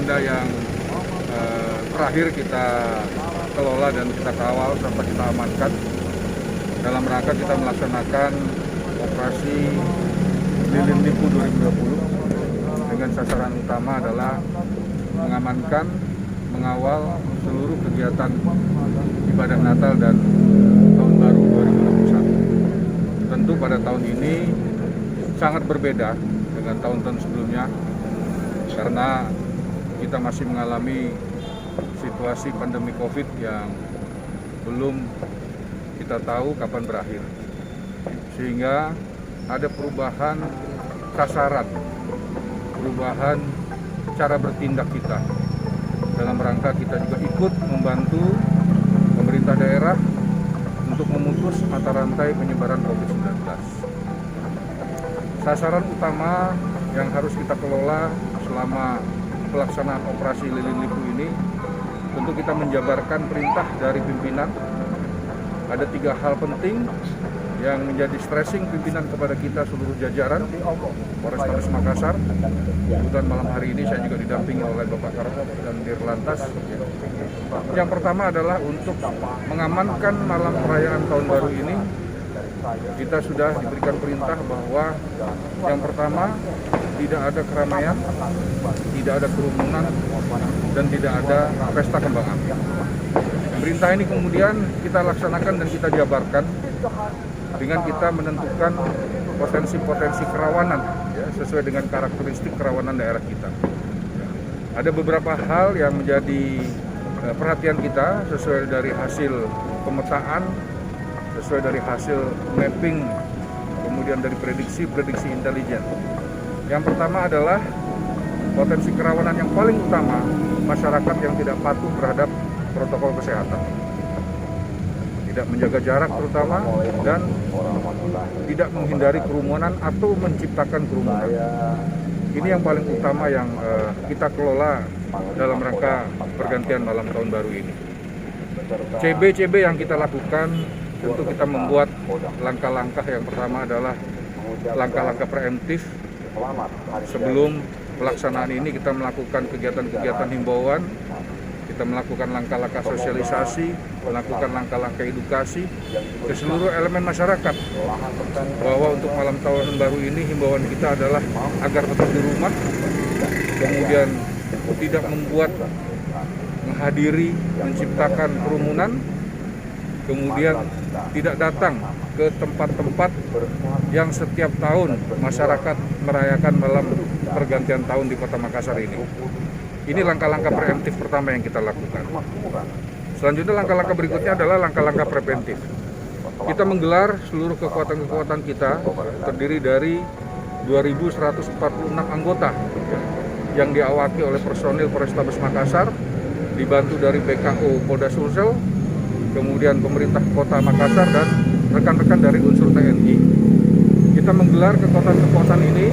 agenda yang terakhir kita kelola dan kita kawal serta kita amankan dalam rangka kita melaksanakan operasi Lilin Lipu 2020 dengan sasaran utama adalah mengamankan, mengawal seluruh kegiatan ibadah Natal dan Tahun Baru 2021. Tentu pada tahun ini sangat berbeda dengan tahun-tahun sebelumnya karena kita masih mengalami situasi pandemi COVID yang belum kita tahu kapan berakhir. Sehingga ada perubahan sasaran, perubahan cara bertindak kita. Dalam rangka kita juga ikut membantu pemerintah daerah untuk memutus mata rantai penyebaran COVID-19. Sasaran utama yang harus kita kelola selama pelaksanaan operasi Lilin Lipu ini, tentu kita menjabarkan perintah dari pimpinan. Ada 3 hal penting yang menjadi stressing pimpinan kepada kita seluruh jajaran Polrestabes Makassar. Kebetulan malam hari ini saya juga didampingi oleh Bapak Karkop dan Dirlantas. Yang pertama adalah untuk mengamankan malam perayaan Tahun Baru ini. Kita sudah diberikan perintah bahwa yang pertama tidak ada keramaian, tidak ada kerumunan, dan tidak ada pesta kembang api. Perintah ini kemudian kita laksanakan dan kita jabarkan dengan kita menentukan potensi-potensi kerawanan ya, sesuai dengan karakteristik kerawanan daerah kita. Ada beberapa hal yang menjadi perhatian kita sesuai dari hasil pemetaan, sesuai dari hasil mapping, kemudian dari prediksi intelijen. Yang pertama adalah potensi kerawanan yang paling utama masyarakat yang tidak patuh terhadap protokol kesehatan, tidak menjaga jarak terutama, dan tidak menghindari kerumunan atau menciptakan kerumunan. Ini yang paling utama yang kita kelola dalam rangka pergantian malam tahun baru ini. CB yang kita lakukan, tentu kita membuat langkah-langkah. Yang pertama adalah langkah-langkah preemptif. Sebelum pelaksanaan ini kita melakukan kegiatan-kegiatan himbauan, kita melakukan langkah-langkah sosialisasi, melakukan langkah-langkah edukasi ke seluruh elemen masyarakat bahwa untuk malam tahun baru ini himbauan kita adalah agar tetap di rumah, kemudian tidak membuat, menghadiri, menciptakan kerumunan, kemudian tidak datang ke tempat-tempat yang setiap tahun masyarakat merayakan malam pergantian tahun di Kota Makassar ini. Ini langkah-langkah preemptif pertama yang kita lakukan. Selanjutnya langkah-langkah berikutnya adalah langkah-langkah preventif. Kita menggelar seluruh kekuatan-kekuatan kita terdiri dari 2.146 anggota yang diawaki oleh personil Polrestabes Makassar, dibantu dari BKO Polda Sulsel, kemudian pemerintah Kota Makassar dan rekan-rekan dari unsur TNI. Kita menggelar kekuatan-kekuatan ini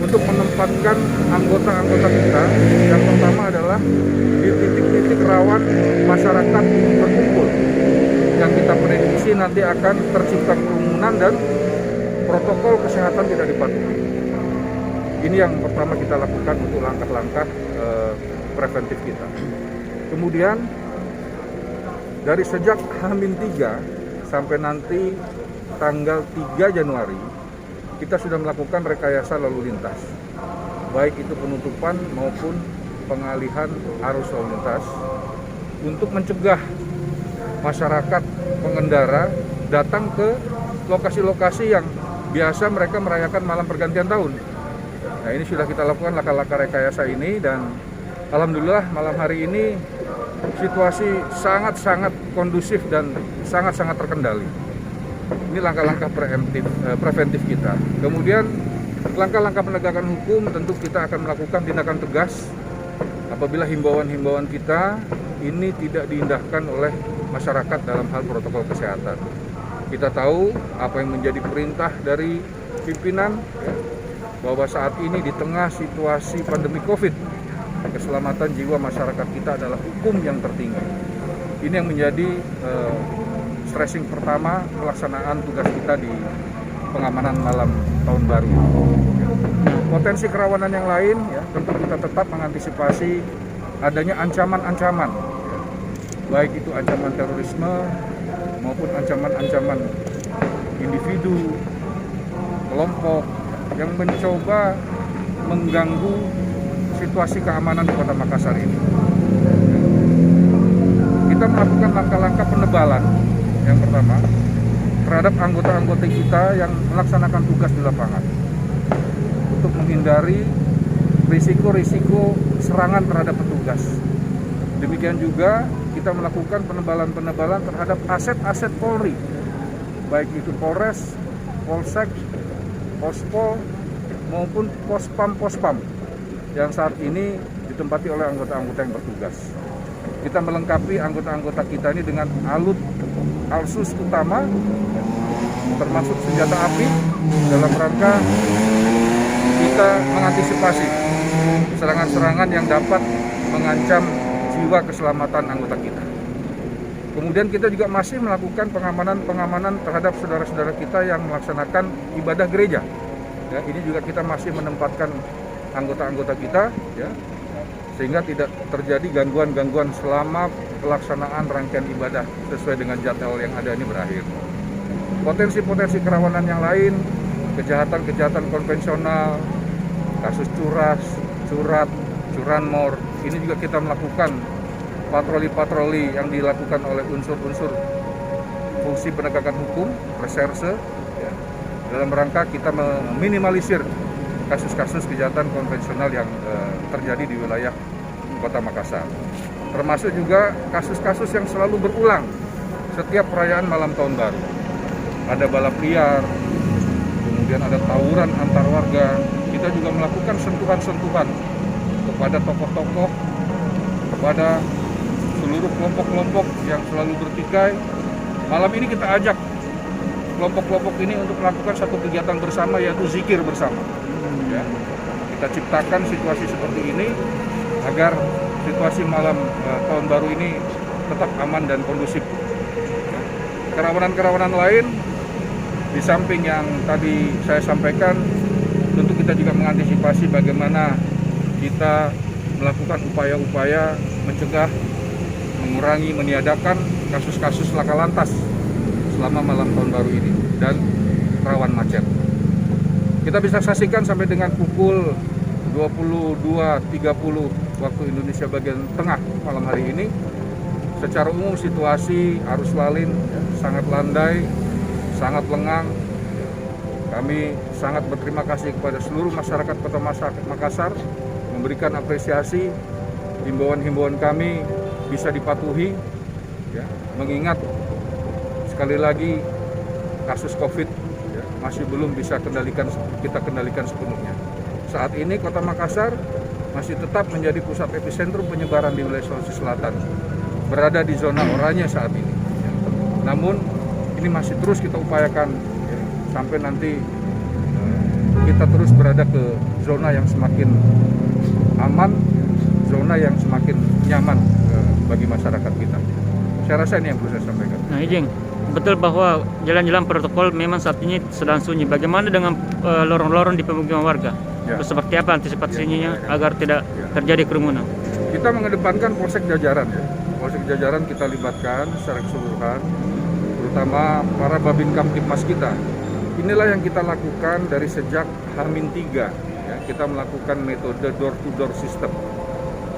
untuk menempatkan anggota-anggota kita. Yang pertama adalah di titik-titik rawan masyarakat berkumpul yang kita prediksi nanti akan tercipta kerumunan dan protokol kesehatan tidak dipatuhi. Ini yang pertama kita lakukan untuk langkah-langkah preventif kita. Kemudian dari sejak H-3 sampai nanti tanggal 3 Januari, kita sudah melakukan rekayasa lalu lintas. Baik itu penutupan maupun pengalihan arus lalu lintas untuk mencegah masyarakat pengendara datang ke lokasi-lokasi yang biasa mereka merayakan malam pergantian tahun. Nah, ini sudah kita lakukan langkah-langkah rekayasa ini dan alhamdulillah malam hari ini situasi sangat-sangat kondusif dan sangat-sangat terkendali. Ini langkah-langkah preventif kita. Kemudian langkah-langkah penegakan hukum, tentu kita akan melakukan tindakan tegas apabila himbauan-himbauan kita ini tidak diindahkan oleh masyarakat dalam hal protokol kesehatan. Kita tahu apa yang menjadi perintah dari pimpinan bahwa saat ini di tengah situasi pandemi COVID, keselamatan jiwa masyarakat kita adalah hukum yang tertinggi. Ini yang menjadi stressing pertama pelaksanaan tugas kita di pengamanan malam tahun baru. Potensi kerawanan yang lain, ya, tentu kita tetap mengantisipasi adanya ancaman-ancaman, ya, baik itu ancaman terorisme maupun ancaman-ancaman individu, kelompok yang mencoba mengganggu situasi keamanan di Kota Makassar ini. Kita melakukan langkah-langkah penebalan yang pertama terhadap anggota-anggota kita yang melaksanakan tugas di lapangan untuk menghindari risiko-risiko serangan terhadap petugas. Demikian juga kita melakukan penebalan-penebalan terhadap aset-aset Polri, baik itu Polres, Polsek, Pospol maupun Pospam yang saat ini ditempati oleh anggota-anggota yang bertugas. Kita melengkapi anggota-anggota kita ini dengan alutsista utama, termasuk senjata api, dalam rangka kita mengantisipasi serangan-serangan yang dapat mengancam jiwa keselamatan anggota kita. Kemudian kita juga masih melakukan pengamanan terhadap saudara-saudara kita yang melaksanakan ibadah gereja. Ya, ini juga kita masih menempatkan anggota-anggota kita, ya, sehingga tidak terjadi gangguan-gangguan selama pelaksanaan rangkaian ibadah sesuai dengan jadwal yang ada ini berakhir. Potensi-potensi kerawanan yang lain, kejahatan-kejahatan konvensional, kasus curanmor, ini juga kita melakukan patroli-patroli yang dilakukan oleh unsur-unsur fungsi penegakan hukum, reserse, ya, dalam rangka kita meminimalisir kasus-kasus kejahatan konvensional yang terjadi di wilayah Kota Makassar. Termasuk juga kasus-kasus yang selalu berulang setiap perayaan malam tahun baru. Ada balap liar, kemudian ada tawuran antar warga. Kita juga melakukan sentuhan-sentuhan kepada tokoh-tokoh, kepada seluruh kelompok-kelompok yang selalu bertikai. Malam ini kita ajak kelompok-kelompok ini untuk melakukan satu kegiatan bersama, yaitu zikir bersama. Ya, kita ciptakan situasi seperti ini agar situasi malam tahun baru ini tetap aman dan kondusif. Kerawanan-kerawanan lain di samping yang tadi saya sampaikan, tentu kita juga mengantisipasi bagaimana kita melakukan upaya-upaya mencegah, mengurangi, meniadakan kasus-kasus laka lantas selama malam tahun baru ini dan rawan macet. Kita bisa saksikan sampai dengan pukul 22.30 waktu Indonesia bagian tengah malam hari ini, secara umum situasi arus lalin sangat landai, sangat lengang. Kami sangat berterima kasih kepada seluruh masyarakat Kota Makassar, memberikan apresiasi, himbauan-himbauan kami bisa dipatuhi, ya, mengingat sekali lagi kasus COVID, ya, masih belum bisa kita kendalikan sepenuhnya. Saat ini Kota Makassar masih tetap menjadi pusat epicentrum penyebaran di wilayah Sulawesi Selatan, berada di zona oranye saat ini. Namun ini masih terus kita upayakan, ya, sampai nanti kita terus berada ke zona yang semakin aman, zona yang semakin nyaman bagi masyarakat kita. Saya rasa ini yang perlu saya sampaikan. Nah, Ijing, betul bahwa jalan-jalan protokol memang saat ini sedang sunyi. Bagaimana dengan lorong-lorong di pemukiman warga? Ya. Seperti apa antisipasinya agar tidak terjadi kerumunan? Kita mengedepankan polsek jajaran, ya. Polsek jajaran kita libatkan secara keseluruhan, terutama para babin kamtipmas kita. Inilah yang kita lakukan dari sejak H-3, ya. Kita melakukan metode door-to-door system.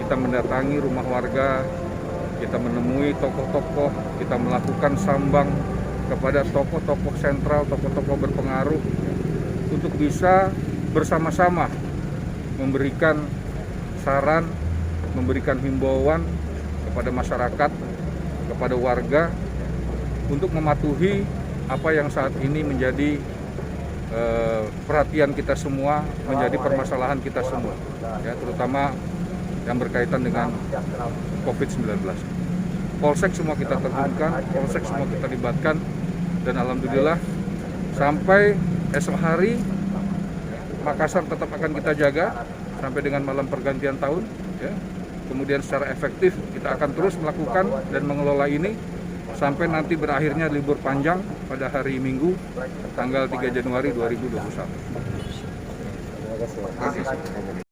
Kita mendatangi rumah warga, kita menemui tokoh-tokoh, kita melakukan sambang kepada tokoh-tokoh sentral, tokoh-tokoh berpengaruh, untuk bisa bersama-sama memberikan saran, memberikan himbauan kepada masyarakat, kepada warga, untuk mematuhi apa yang saat ini menjadi perhatian kita semua, menjadi permasalahan kita semua, ya, terutama yang berkaitan dengan COVID-19. Polsek semua kita terjunkan, polsek semua kita libatkan, dan alhamdulillah sampai esok hari Makassar tetap akan kita jaga sampai dengan malam pergantian tahun, ya. Kemudian secara efektif kita akan terus melakukan dan mengelola ini sampai nanti berakhirnya libur panjang pada hari Minggu tanggal 3 Januari 2021. Terima kasih.